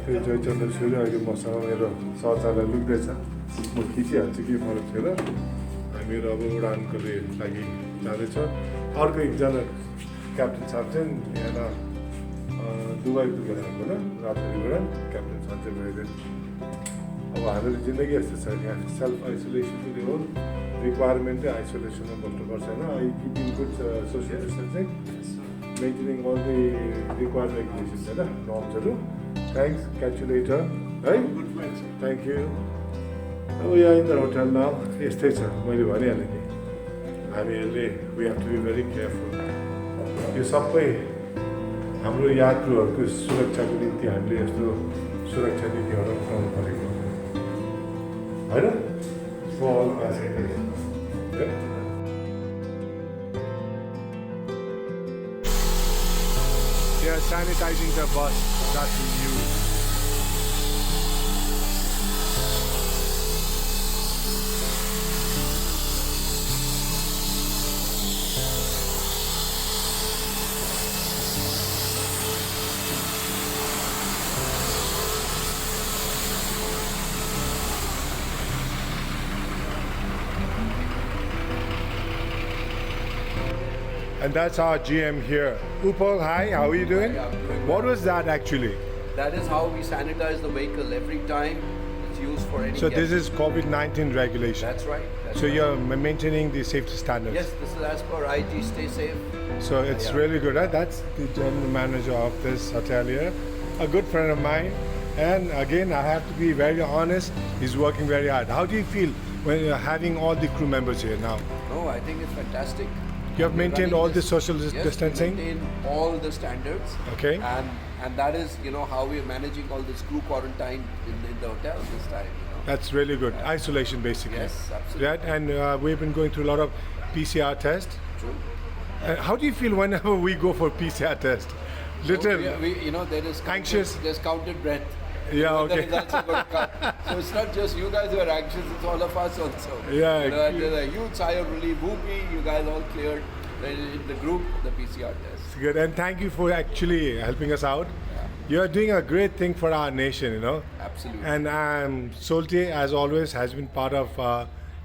त्यही जयचन्द्र सूर्य अहिले मसँग मेरो शौचालय लुक्दैछ म खिचिहाल्छु केही फरक छैन हामीहरू अब उडानको लागि जाँदैछ अर्को एकजना क्याप्टेन साहब चाहिँ यहाँ दुबई पुगेर आएको होला राजधानीबाट क्याप्टेन साहब चाहिँ भइदियो अब हाम्रो जिन्दगी यस्तो छ यहाँ सेल्फ आइसोलेसन पनि हो रिक्वायरमेन्टै आइसोलेसनमा बस्नुपर्छ होइन I keeping good social distancing maintaining all the required regulations होइन नर्म्सहरू थ्याङ्क्स क्याच यु लेटर है थ्याङ्क यू अब यहाँ इन द होटल न यस्तै छ मैले भनिहालेँ नि हामीहरूले we have to be very careful यो सबै हाम्रो यात्रुहरूको सुरक्षाको निम्ति हामीले यस्तो सुरक्षा नीतिहरू अपनाउनु परेको होइन फर अल प्यासेन्जर्स They are sanitizing the bus that we use. And that's our GM here. Upal, hi, how are you doing? Hi, I'm doing What well. was that actually? That is how we sanitize the vehicle every time it's used for any So guest. this is COVID-19 regulation. That's right. That's So right. you're maintaining the safety standards. Yes, this is as per IG, stay safe. So it's Yeah. really good. Right? That's the general manager of this hotel here, a good friend of mine. And again, I have to be very honest. He's working very hard. How do you feel when you're having all the crew members here now? No, I think it's fantastic. You have We're maintained running all the this- social yes, distancing? we maintain all the standards. Okay. And that is, how we are managing all this crew quarantine in the hotel this time. That's really good. Isolation, basically. Yes, absolutely. Right? And we've been going through a lot of PCR tests. True. How do you feel whenever we go for PCR test? Little. There is Anxious. There's counted breath. Yeah, When the okay. results are going to come. So it's not just you guys who are anxious; it's all of us also. Yeah, And there's a huge sigh of relief. Whoopee, you guys all cleared in the group the PCR test. Good. And thank you for actually helping us out. Yeah. You're doing a great thing for our nation, Absolutely. And Solte, as always, has been part of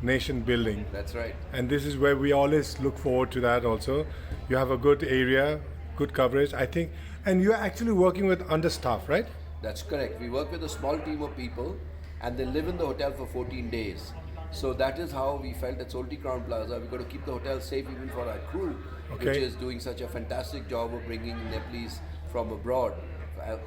nation building. That's right. And this is where we always look forward to that also. You have a good area, good coverage, I think. And you're actually working with understaff, right? That's correct. We work with a small team of people, and they live in the hotel for 14 days. So that is how we felt at Solti Crown Plaza. We've got to keep the hotel safe even for our crew, Okay. which is doing such a fantastic job of bringing Nepalese from abroad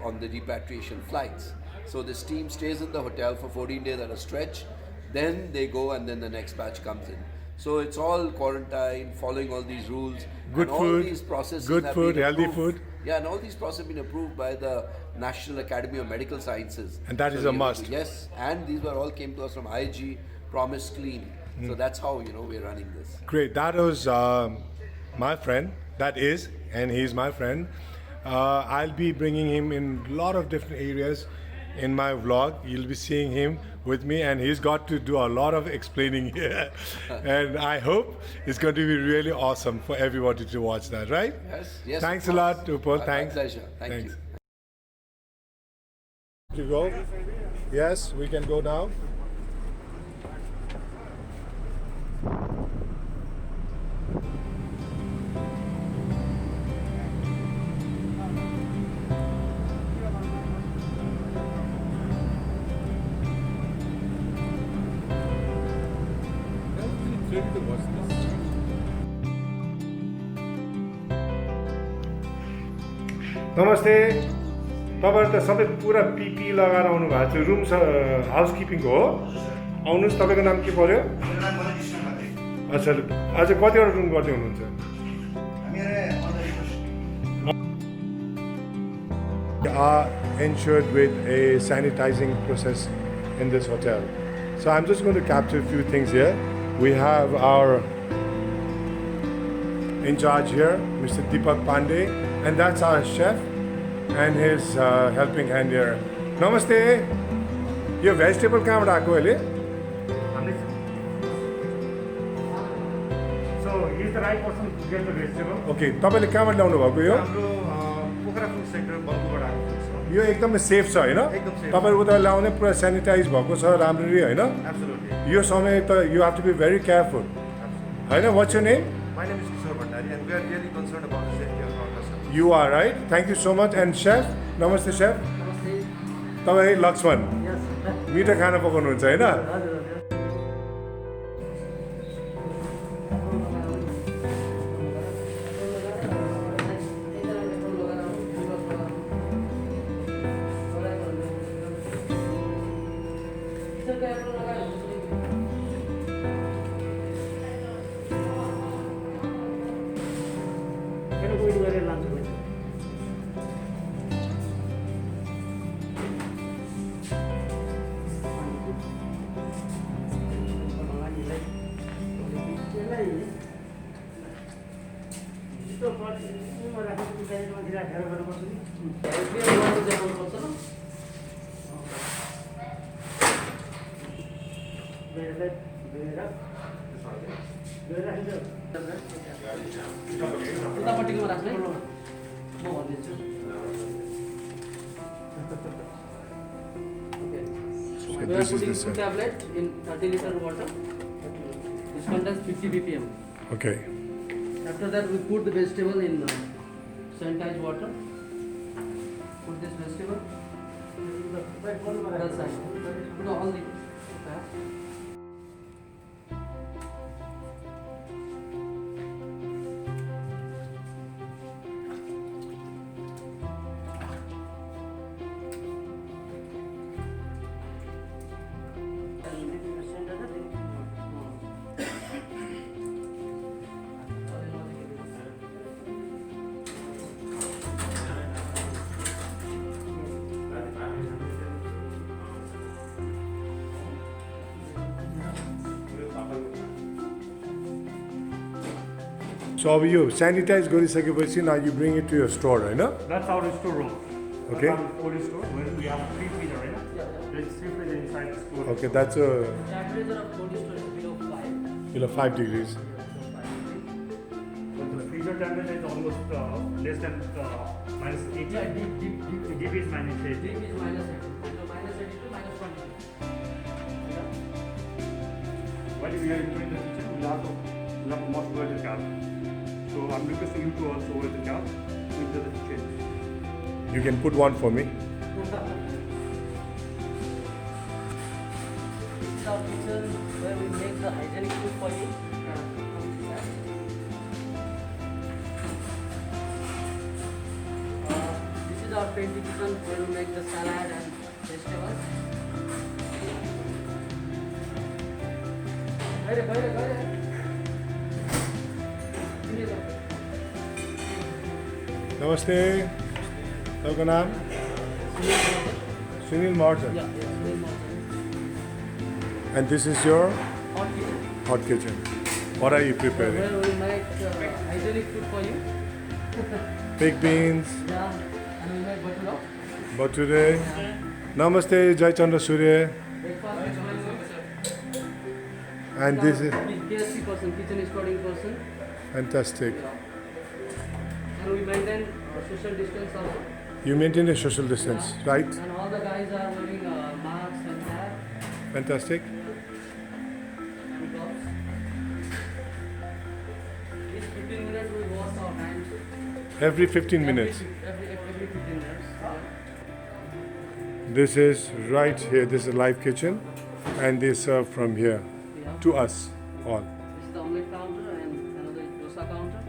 on the repatriation flights. So this team stays in the hotel for 14 days at a stretch. Then they go, and then the next batch comes in. So it's all quarantine, following all these rules. Good and all food, these processes good have food, been healthy approved. food. Yeah, and all these processes have been approved by the National Academy of Medical Sciences. And that is a must. Yes, and these were all came to us from IG, Promise Clean. So that's how we're running this. Great. That was my friend. That is, and he's my friend. I'll be bringing him in a lot of different areas in my vlog. You'll be seeing him with me, and he's got to do a lot of explaining here. And I hope it's going to be really awesome for everybody to watch that, right? Yes. Thanks of a lot, course. Upal. My Thanks. pleasure. Thank Thanks. you. To go? Yes, we can go now. नमस्ते तपाईहरु त सबै पुरा पिपी लगाएर आउनु भएको छ room हाउसकिपिङको हो आउनुस् तपाईको नाम के पर्यो अच्छा आज कतिवटा रुम गर्दै हुनुहुन्छ are ensured with a sanitizing process in this hotel. So I'm just going to capture a few things here. We have our in charge here, Mr. Deepak Pandey, and that's our chef and his helping hand here. Namaste. Yo vegetable कहाँबाट आएको अहिले So he is the right person to get the vegetable. Okay तपाईले कहाँबाट ल्याउनु भएको यो हाम्रो पोखरा food sector बल्बुबाट आएको छ यो एकदमै सेफ छ होइन एकदम safe. तपाईँ उता ल्याउने पुरा सेनिटाइज भएको छ राम्ररी होइन Absolutely. यो समय त you have to be very careful Absolutely. होइन what's your name My name is Kishore Bhandari and we are really concerned about the safety of our customers. You are right thank you so much and safe नमस्ते safe तपाईँ लक्ष्मण मिठो खाना पकाउनुहुन्छ होइन मेरो कोही गरेर लान्छु भने उतापट्टिको राख्ने म भनिदिन्छु So We are this is putting the two set. tablet in 30 liter water. This contains 50 ppm. Okay. After that, we put the vegetable in sanitized water. Put this vegetable. That side. Put all the. So अब यो sanitise गरिसकेपछि now you bring it to your store होइन That's our store room. Okay. That's our cold store where we have three freezer, right? There's three freezer inside the store. Okay, that's a Temperature of cold storage is below 5. below 5 degrees. So the freezer temperature is almost less than minus 80. Yeah, deep. Deep is minus 80. Deep is minus 80. So minus 80 to minus 20. While we are entering the kitchen, we have to must wear the cap. So I'm requesting you to also wear the cap into the kitchen. You can put one for me. This is our kitchen where we make the hygienic food for you. This is our pantry kitchen where we make the salad and vegetables. Go ahead. नमस्ते तपाईँको नाम Sunil Maharjan Yeah, very much. and this is your Hot kitchen. hot kitchen. What are you preparing? Where we make hygienic food for you. Baked beans, Yeah, and we make bhatura. bature. Namaste, Jai Chandra Surya. Breakfast. And this is KSC person, kitchen scouting person. fantastic. And we maintain social distance also. You maintain a social distance, right? And all the guys are wearing masks and hat Fantastic. and gloves. Each 15 minutes we wash our hands. Every 15 minutes. Every 15 minutes. This is right here. This is a live kitchen, and they serve from here Yeah. to us all. This is the omelette counter and another is dosa counter.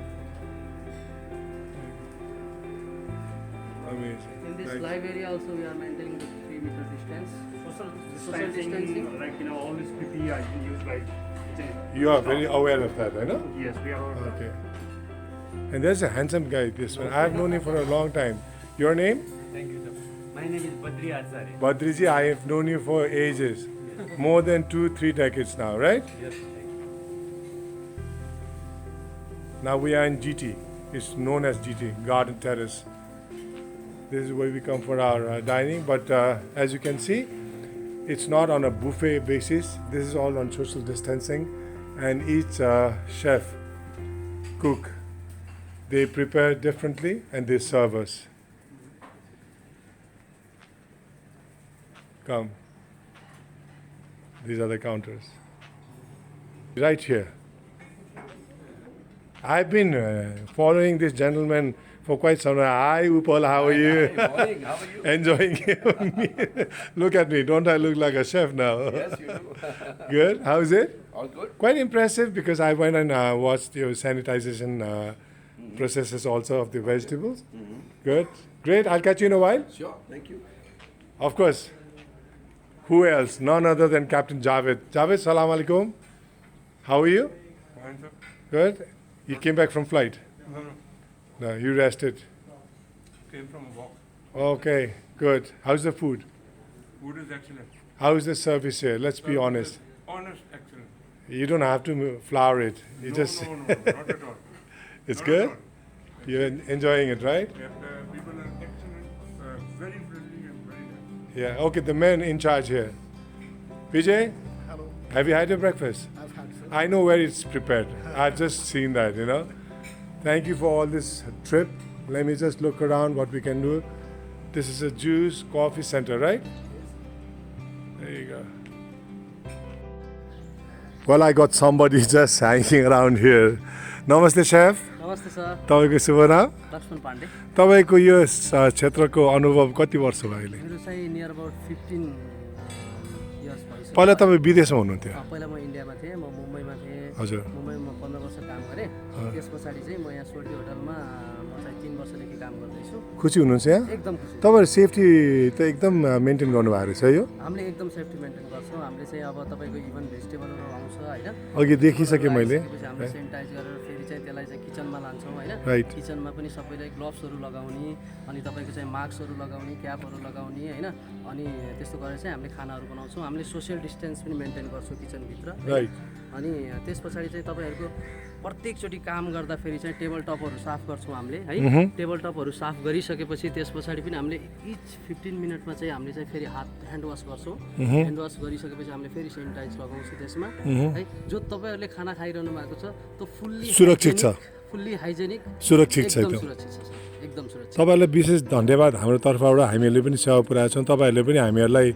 Amazing. In this Nice. live area also we are maintaining the 3-meter distance. Social distancing. distancing, like all this PPE I can use like kitchen. You are very aware of that, I know. Yes, we are. Okay. And there's a handsome guy. This one. I have known him for a long time. Your name? Thank you, sir. My name is Badri Acharya. Badriji, I have known you for ages. More than 2-3 decades now, right? Yes, thank you. Now we are in GT. It's known as GT, Garden Terrace. This is where we come for our dining. But as you can see, it's not on a buffet basis. This is all on social distancing. And each chef, cook, they prepare differently and they serve us. Come. These are the counters. Right here. I've been following this gentleman for quite some time. Hi, Upal, how are you? Morning, how are you? Enjoying. Look at me. Don't I look like a chef now? Yes, you do. Good. How is it? All good? Quite impressive because I went and watched your sanitization processes also of the vegetables. Good. Great. I'll catch you in a while. Sure, thank you. Of course. Who else? None other than Captain Javed. Javed, salam alaikum. How are you? Fine, sir. Good. You came back from flight? No, No, you rested. came from a walk. Okay, good. How's the food? Food is excellent. How is the service here? Let's be honest. Honest, excellent. You don't have to flour it. You No, just, no, not at all. it's Not good? at all. You're enjoying it, right? Yeah, people are excellent, very friendly and very nice. Yeah, okay, the man in charge here. Vijay? Hello, Have you had your breakfast? I've had food. I know where it's prepared. I've just seen that, you know. Thank you for all this trip. Let me just look around what we can do. This is a juice coffee center, right? There you go. Well, I got somebody just hanging around here. Namaste, chef. नमस्ते sir तपाईँको शुभ नाम लक्ष्मण पाण्डे तपाईँको यो क्षेत्रको अनुभव कति वर्ष भयो अहिले मेरो चाहिँ नियर अबाउट 15 इयर्स भइसक्यो पहिला तपाईँ विदेशमा हुनुहुन्थ्यो पहिला म इन्डियामा थिएँ म मुम्बईमा थिएँ हजुर मुम्बईमा 15 वर्ष काम गरेँ त्यस पछाडि चाहिँ म यहाँ सोल्टी होटलमा म चाहिँ 3 वर्षदेखि काम गर्दैछु खुसी हुनुहुन्छ यहाँ एकदम खुसी तपाईँहरू सेफ्टी त एकदम मेन्टेन गर्नुभएको रहेछ यो हामीले एकदम सेफ्टी मेन्टेन गर्छौँ हामीले चाहिँ अब तपाईँको इभन भेजिटेबलहरू आउँछ होइन अघि देखिसकेँ मैले लगाइसकेपछि हामीले सेनिटाइज गरेर फेरि चाहिँ त्यसलाई चाहिँ किचनमा लान्छौँ होइन राइट किचनमा पनि सबैले ग्लोभ्सहरू लगाउने अनि तपाईँको चाहिँ मास्कहरू लगाउने क्यापहरू लगाउने होइन अनि त्यस्तो गरेर चाहिँ हामीले खानाहरू बनाउँछौँ हामीले सोसियल डिस्टेन्स पनि मेन्टेन गर्छौँ किचनभित्र राइट अनि त्यस पछाडि चाहिँ तपाईँहरूको प्रत्येकचोटि काम गर्दाखेरि चाहिँ टेबल टपहरू साफ गर्छौँ हामीले है टेबल टपहरू साफ गरिसकेपछि त्यस पछाडि पनि हामीले इच 15 मिनटमा चाहिँ हामीले चाहिँ फेरि हात ह्यान्ड वास गर्छौँ ह्यान्ड वास गरिसकेपछि हामीले फेरि सेनिटाइज लगाउँछौँ त्यसमा है जो तपाईँहरूले खाना खाइरहनु भएको छ त्यो फुल्ली सुरक्षित छ फुल्ली हाइजेनिक सुरक्षित छ एकदम एकदम सुरक्षित छ सर एकदम सुरक्षित तपाईँहरूलाई विशेष धन्यवाद हाम्रो तर्फबाट हामीहरूले पनि सेवा पुऱ्याएको छौँ तपाईँहरूले पनि हामीहरूलाई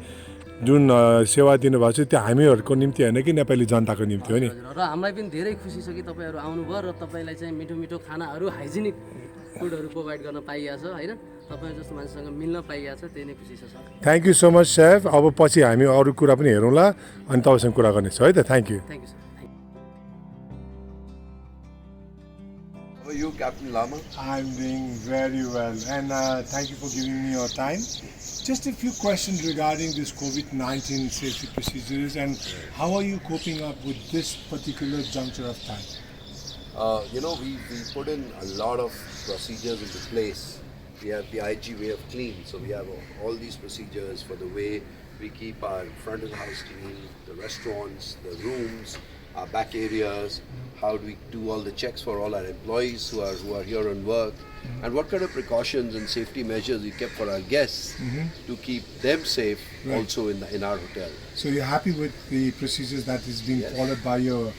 जुन सेवा दिनुभएको छ त्यो हामीहरूको निम्ति होइन कि नेपाली जनताको निम्ति हो नि हजुर र हामीलाई पनि धेरै खुसी छ कि तपाईँहरू आउनुभयो र तपाईँलाई चाहिँ मिठो मिठो खानाहरू हाइजेनिक फुडहरू प्रोभाइड गर्न पाइएको छ होइन तपाईँहरू जस्तो मान्छेसँग मिल्न पाइएको छ त्यही नै खुसी छ sir thank you so much safe अब पछि हामी अरू कुरा पनि हेरौँला अनि तपाईँसँग कुरा गर्नेछौँ है त thank you thank you sir How are you, Captain Lama? I'm doing very well, and thank you for giving me your time. Just a few questions regarding this COVID-19 safety procedures and how are you coping up with this particular juncture of time? We put in a lot of procedures into place. We have the IG way of clean, so we have all these procedures for the way we keep our front of the house clean, the restaurants, the rooms, our back areas. How do we do all the checks for all our employees who are here on work, and what kind of precautions and safety measures we kept for our guests to keep them safe also in our hotel. So you're happy with the procedures that is being Yes. followed by your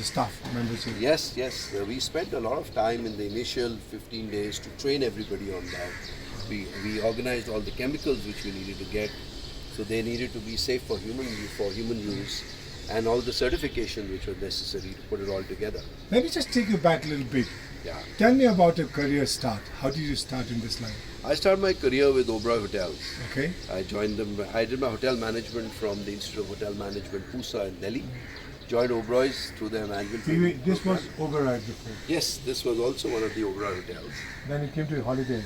staff members? Yes. We spent a lot of time in the initial 15 days to train everybody on that. We organized all the chemicals which we needed to get, so they needed to be safe for human use, and all the certifications which were necessary to put it all together. Let me just take you back a little bit. Yeah. Tell me about your career start. How did you start in this line? I started my career with Oberoi Hotels. Okay. I joined them. I did my hotel management from the Institute of Hotel Management, Pusa in Delhi. Joined Oberoi's through their management training This was program. override before. Yes, this was also one of the Oberoi hotels. Then you came to holiday.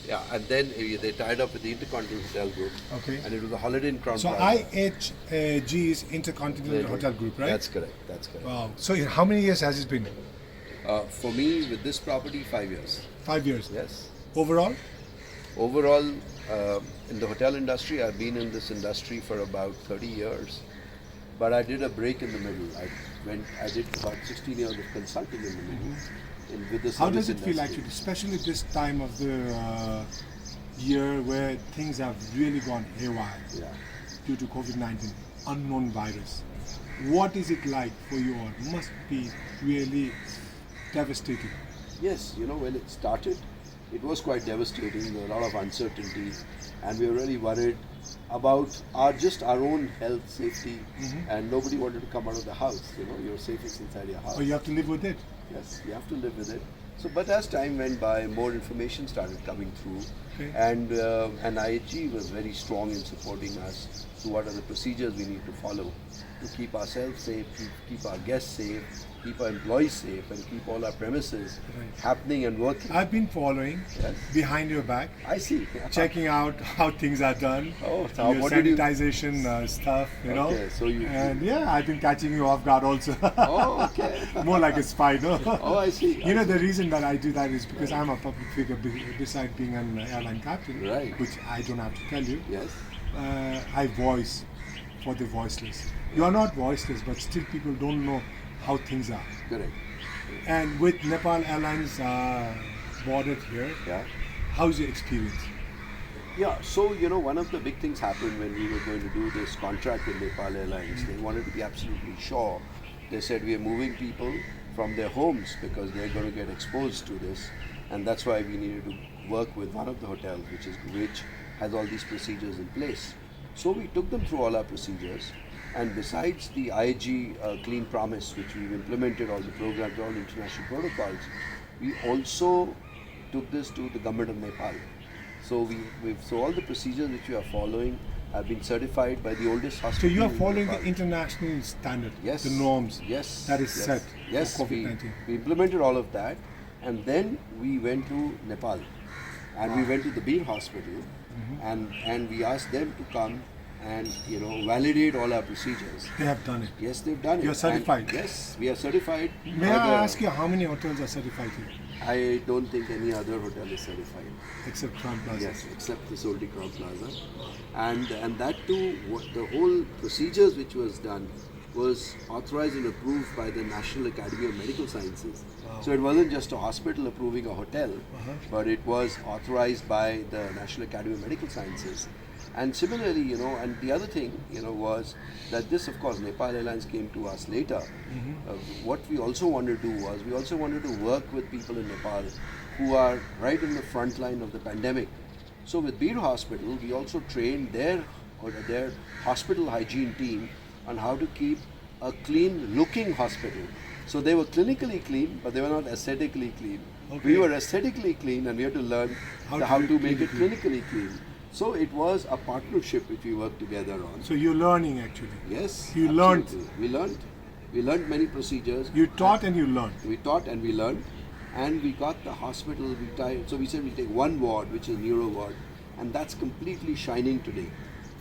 Yeah, and then they tied up with the Intercontinental Hotel Group. Okay. And it was a Holiday Inn Crown So Plaza. IHG is Intercontinental Hotel Group, right? That's correct. Wow. So how many years has it been? For me, with this property, 5 years. 5 years. Yes. Overall? Overall, in the hotel industry, I've been in this industry for about 30 years. But I did a break in the middle. I did about 16 years of consulting in the middle. With the How does service it feel industry. actually, especially this time of the year where things have really gone haywire Yeah. due to COVID-19, unknown virus? What is it like for you all? Must be really devastating. Yes, when it started, it was quite devastating. There were a lot of uncertainty, and we were really worried about our own health, safety, and nobody wanted to come out of the house. You know, you're safest inside your house. Oh, you have to live with it. Yes, you have to live with it. So, but as time went by, more information started coming through, and IHG was very strong in supporting us to what are the procedures we need to follow to keep ourselves safe, keep our guests safe, keep our employees safe, and keep all our premises happening and working. I've been following Yes. behind your back, I see. checking out how things are done. Oh, so your what did you- sanitization stuff, you know. Okay, so you- And yeah, I've been catching you off guard also. Oh, okay. More like a spy, no? Oh, I see. You know, the reason that I do that is because I'm a public figure beside being an airline captain, Right. which I don't have to tell you. Yes. I voice for the voiceless. You are not voiceless, but still people don't know how things are. Correct. And with Nepal Airlines boarded here, Yeah. how's your experience? Yeah, so you know, one of the big things happened when we were going to do this contract with Nepal Airlines. They wanted to be absolutely sure. They said we are moving people from their homes because they're going to get exposed to this, and that's why we needed to work with one of the hotels, which has all these procedures in place. So we took them through all our procedures, and besides the IG Clean Promise, which we've implemented all the programs, all international protocols, we also took this to the government of Nepal. So so all the procedures which we are following have been certified by the oldest So hospital. you are in following Nepal. the international standard, Yes. the norms Yes. that is yes, set Yes. for We COVID-19. implemented all of that, and then we went to Nepal, and we went to the Beer Hospital, and we asked them to come and validate all our procedures. They have done it. Yes, they've done it. You're certified? And yes, we are certified. May by I the- ask you how many hotels are certified here, I don't think any other hotel is certified. except Crown Plaza? Yes, except the Solti Crown Plaza, and that too. The whole procedures which was done was authorized and approved by the National Academy of Medical Sciences. So it wasn't just a hospital approving a hotel, but it was authorized by the National Academy of Medical Sciences. And similarly, and the other thing, was that this, of course, Nepal Airlines came to us later. What we also wanted to do was, we also wanted to work with people in Nepal who are right in the front line of the pandemic. So with Beer Hospital, we also trained their hospital hygiene team on how to keep a clean-looking hospital. So they were clinically clean, but they were not aesthetically clean. Okay. We were aesthetically clean, and we had to learn how to make it clinically clean. So it was a partnership which we worked together on. So you're learning actually. Yes, You learned. absolutely. We learned many procedures. You taught and you learned. We taught and we learned, and we got the hospital. So we said we take one ward, which is neuro ward, and that's completely shining today.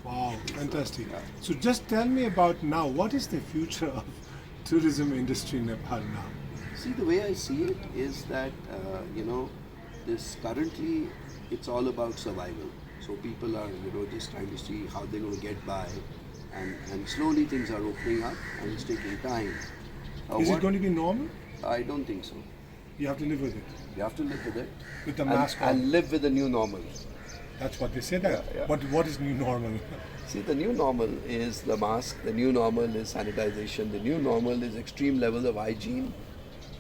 Wow, fantastic. So just tell me about now, what is the future of tourism industry in Nepal now? See, the way I see it is that this currently it's all about survival. So people are just trying to see how they're going to get by, and slowly things are opening up, and it's taking time. Is it going to be normal? I don't think so. You have to live with it. You have to live with it. With the and, mask on. and live with the new normal. That's what they say that. Yeah, yeah. But what is new normal? See, the new normal is the mask, the new normal is sanitization, the new normal is extreme levels of hygiene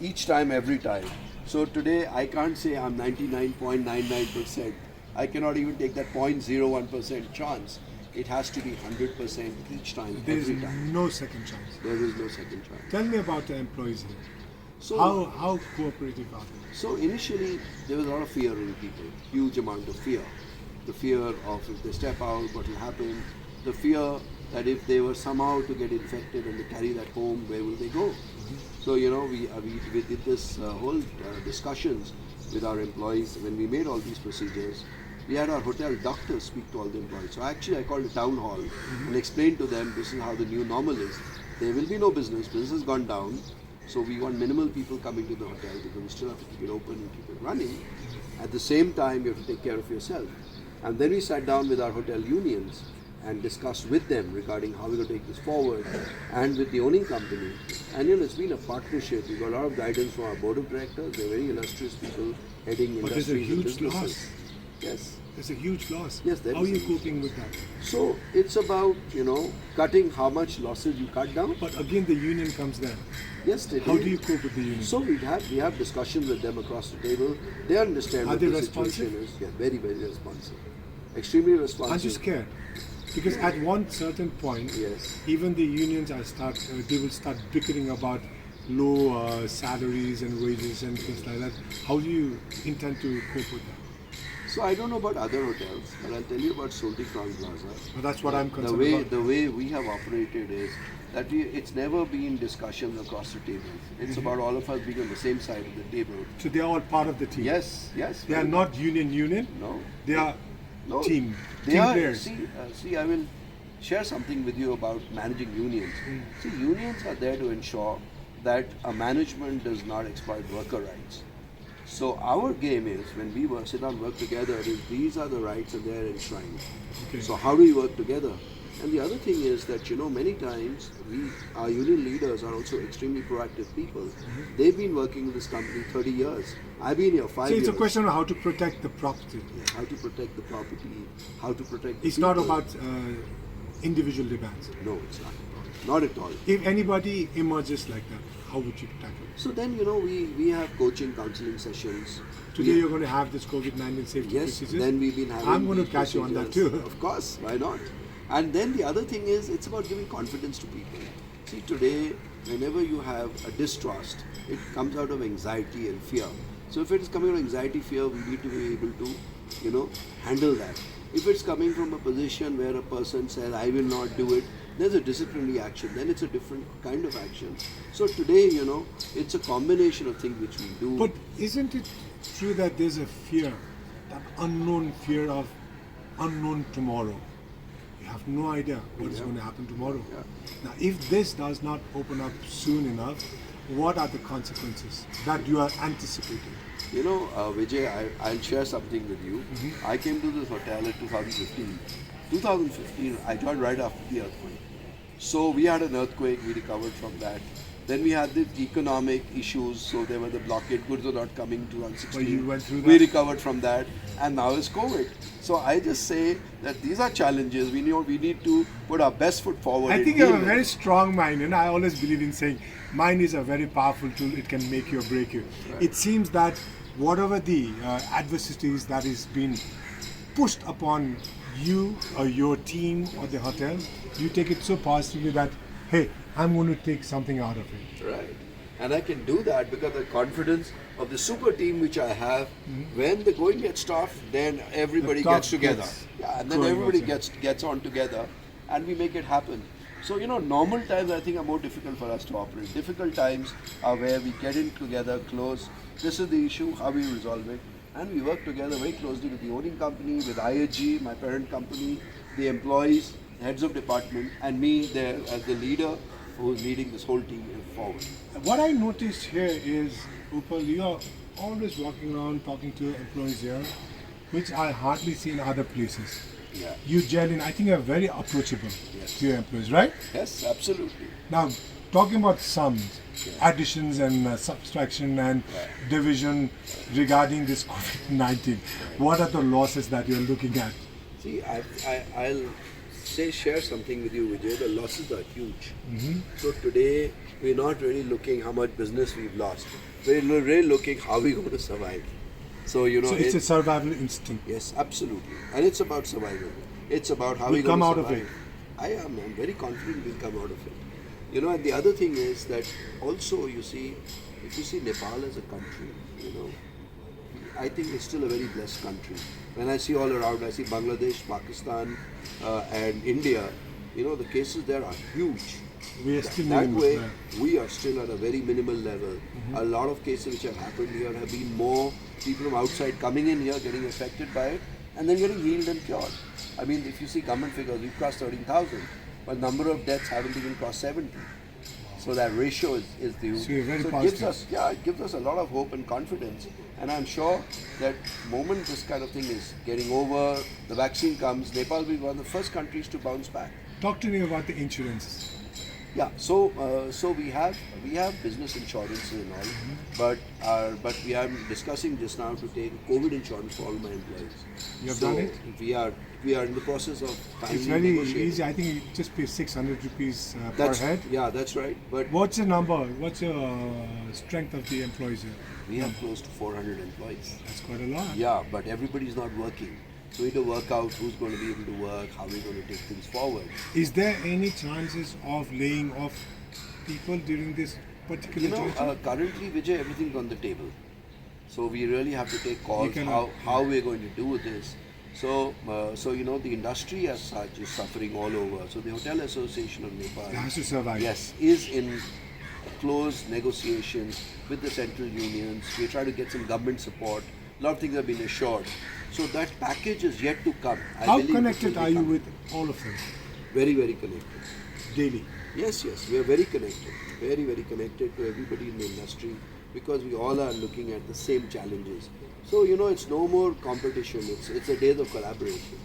each time, every time. So today I can't say I'm 99.99%. I cannot even take that 0.01% chance. It has to be 100% each time, There is every time. no second chance. There is no second chance. Tell me about the employees here. So, How cooperative are they? So initially there was a lot of fear in people, huge amount of fear. The fear of if they step out, what will happen? The fear that if they were somehow to get infected and they carry that home, where will they go? So we did this whole discussions with our employees when we made all these procedures. We had our hotel doctors speak to all the employees. So actually I called a town hall and explained to them this is how the new normal is. There will be no business. Business has gone down. So we want minimal people coming to the hotel because we still have to keep it open and keep it running. At the same time, you have to take care of yourself. And then we sat down with our hotel unions and discussed with them regarding how we're going to take this forward, and with the owning company. And it's been a partnership. We got a lot of guidance from our board of directors. They're very illustrious people heading But there's a industries and huge businesses. loss. Yes. It's a huge loss. Yes, there How are is a you huge coping with that? So it's about, cutting how much losses you cut down. But again, the union comes there. Yes, they How do you cope with the union? So we have discussions with them across the table. They understand Are what they the responsive? situation is. Yeah, very, very responsive. Extremely responsive. Aren't you scared? Because at one certain point, Yes. even the unions they will start bickering about low salaries and wages and things like that. How do you intend to cope with that? So I don't know about other hotels, but I'll tell you about Solti Crown Plaza. Well, that's what I'm The concerned way about. the way we have operated is that it's never been discussions across the table. It's Mm-hmm. about all of us being on the same side of the table. So they are all part of the team. Yes, yes. They are very not union. No. They are No, team They are. players. See, I will share something with you about managing unions. See, unions are there to ensure that a management does not exploit worker rights. So our game is when we sit down and work together. These are the rights and they are enshrined. Okay. So how do we work together? And the other thing is that many times our union leaders are also extremely proactive people. They've been working with this company 30 years. I've been here 5 So years. it's a question of how to protect the property. How to protect the property, how to protect the It's not people. about individual demands. No, it's not. Not at all. If anybody emerges like that, how would you tackle it? So then, we have coaching, counseling sessions. Today We- you're going to have this COVID-19 safety Yes, procedures. then we've been having I'm going to these catch you on that procedures. too. Of course, why not? And then the other thing is, it's about giving confidence to people. See, today, whenever you have a distrust, it comes out of anxiety and fear. So if it is coming out of anxiety, fear, we need to be able to, handle that. If it's coming from a position where a person says, I will not do it, there's a disciplinary action. Then it's a different kind of action. So today, it's a combination of things which we do. But isn't it true that there's a fear, that unknown fear of unknown tomorrow? You have no idea what is Yeah. going to happen tomorrow. Yeah. Now, if this does not open up soon enough, what are the consequences that you are anticipating? Vijay, I'll share something with you. I came to this hotel in 2015. 2015, I joined right after the earthquake. So we had an earthquake, we recovered from that. Then we had the economic issues, so there were the blockade, goods were not coming in 2016. Well, you went through We that. recovered from that, and now is COVID. So I just say that these are challenges. We need to put our best foot forward. I and think you deal have a with very it. strong mind, and I always believe in saying mind is a very powerful tool. It can make you or break you. It seems that whatever the adversities that is being pushed upon you or your team or the hotel, you take it so positively that, hey, I'm going to take something out of it. Right. And I can do that because the confidence of the super team which I have, when the going gets tough, then everybody The top gets together. gets Yeah, and then going everybody also. gets on together and we make it happen. So, normal times I think are more difficult for us to operate. Difficult times are where we get in together, close. This is the issue, how we resolve it. And we work together very closely with the owning company, with IHG, my parent company, the employees, heads of department, and me there as the leader who is leading this whole team forward. What I noticed here is, Upal, you are always walking around talking to employees here, which I hardly see in other places. Yeah. You gel in, I think you're very approachable Yes. to your employees, right? Yes, absolutely. Now, talking about sums, additions and subtraction and division regarding this COVID-19, what are the losses that you're looking at? See, I'll share something with you, Vijay. The losses are huge. So today, we're not really looking how much business we've lost. We're really looking how we're going to survive. So, So it's a survival instinct. yes, absolutely. And it's about survival. It's about how We'll we're going come to out of survive. I'm very confident we'll come out of it. And the other thing is that also, if you see Nepal as a country, I think it's still a very blessed country. When I see all around, I see Bangladesh, Pakistan, and India, the cases there are huge. We are still That minimal way, there. we are still at a very minimal level. A lot of cases which have happened here have been more people from outside coming in here, getting affected by it, and then getting healed and cured. I mean, if you see government figures, we've crossed 13,000, but number of deaths haven't even crossed 70. So that ratio is the So you're very it positive. gives us a lot of hope and confidence. And I'm sure that moment this kind of thing is getting over, the vaccine comes, Nepal will be one of the first countries to bounce back. Talk to me about the insurance. Yeah, so we have business insurance and all, but we are discussing just now to take COVID insurance for all my employees. You have so done it? We are in the process of finally It's very negotiating. easy. I think you just pay 600 rupees per That's head. Yeah, that's right. But What's your number? What's your strength of the employees here? we have close to 400 employees. That's quite a lot. Yeah, but everybody's not working. So we need to work out who's going to be able to work, how we're going to take things forward. Is there any chances of laying off people during this particular You know, juncture? currently, Vijay, everything's on the table. So we really have to take calls cannot- how we're going to do this. So, you know, the industry as such is suffering all over. So the Hotel Association of Nepal, It has to survive. yes, is in close negotiations with the central unions. We're trying to get some government support. A lot of things have been assured. So that package is yet to come. I How believe it will connected be are you coming. with all of them Very, very connected. daily? Yes, we are very connected, very, very connected to everybody in the industry because we all are looking at the same challenges. So, you know, it's no more competition, it's a days of collaboration.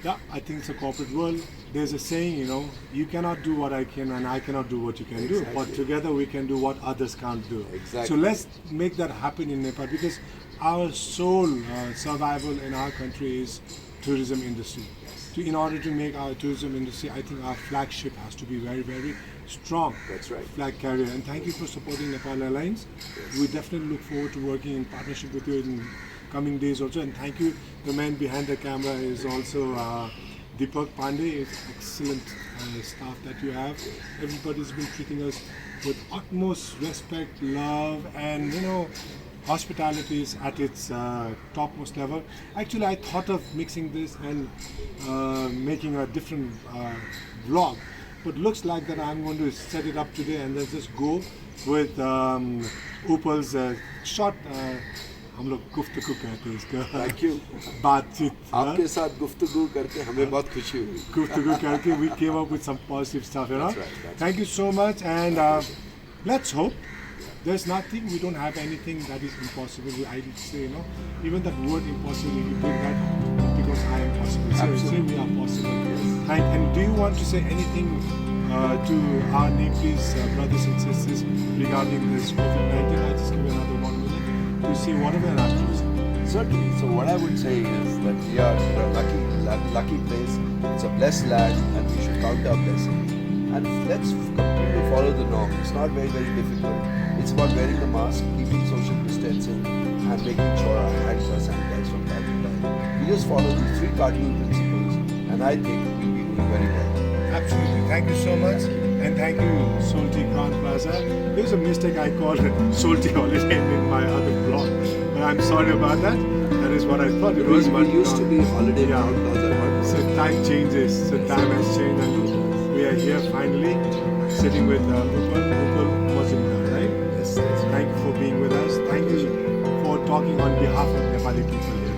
Yeah, I think it's a corporate world. There's a saying, you know, you cannot do what I can and I cannot do what you can do. But Exactly. together we can do what others can't do. Exactly. So let's make that happen in Nepal because our sole survival in our country is tourism industry. In order to make our tourism industry, I think our flagship has to be very, very strong. That's right. Flag carrier. And thank you for supporting Nepal Airlines. We definitely look forward to working in partnership with you in coming days also. And thank you. The man behind the camera is also Deepak Pandey. It's excellent staff that you have. Everybody's been treating us with utmost respect, love, and you know, hospitality is at its topmost level. Actually, I thought of mixing this and making a different vlog, but looks like that I'm going to set it up today and then just go with Upal's short. हम लोग गुफ्तगू कहते हैं इसका Thank you. बातचीत आपके साथ गुफ्तगू करके हमें बहुत खुशी हुई. गुफ्तगू करके we came up with some positive stuff, you know. That's right, that's Thank you so much, and let's hope. There's nothing, we don't have anything that is impossible. I say, you know, even that word impossible, if you bring that, it becomes I am possible. So say we are possible. And do you want to say anything to our Nepalese brothers and sisters regarding this COVID-19? I'll just give you another 1 minute to say whatever and I'll close it. Certainly. So what I would say is that we are in a lucky place. It's a blessed land, and we should count our blessings. And let's continue to follow the norm. It's not very, very difficult. It's about wearing the mask, keeping social distancing, and making sure our hands are sanitized from time to time. We just follow these 3 cardinal principles, and I think we'll be doing very well. Absolutely. Thank you so much. And thank you, Salty Crown Plaza. It was a mistake. I called it Salty Holiday in my other blog. But I'm sorry about that. That is what I thought it was. We used to be Holiday Yeah. Town Plaza. So time changes. So time has changed. And we are here finally sitting with Upal Mazumdar, right? Yes. Thank you for being with us. Thank you for talking on behalf of Nepali people here.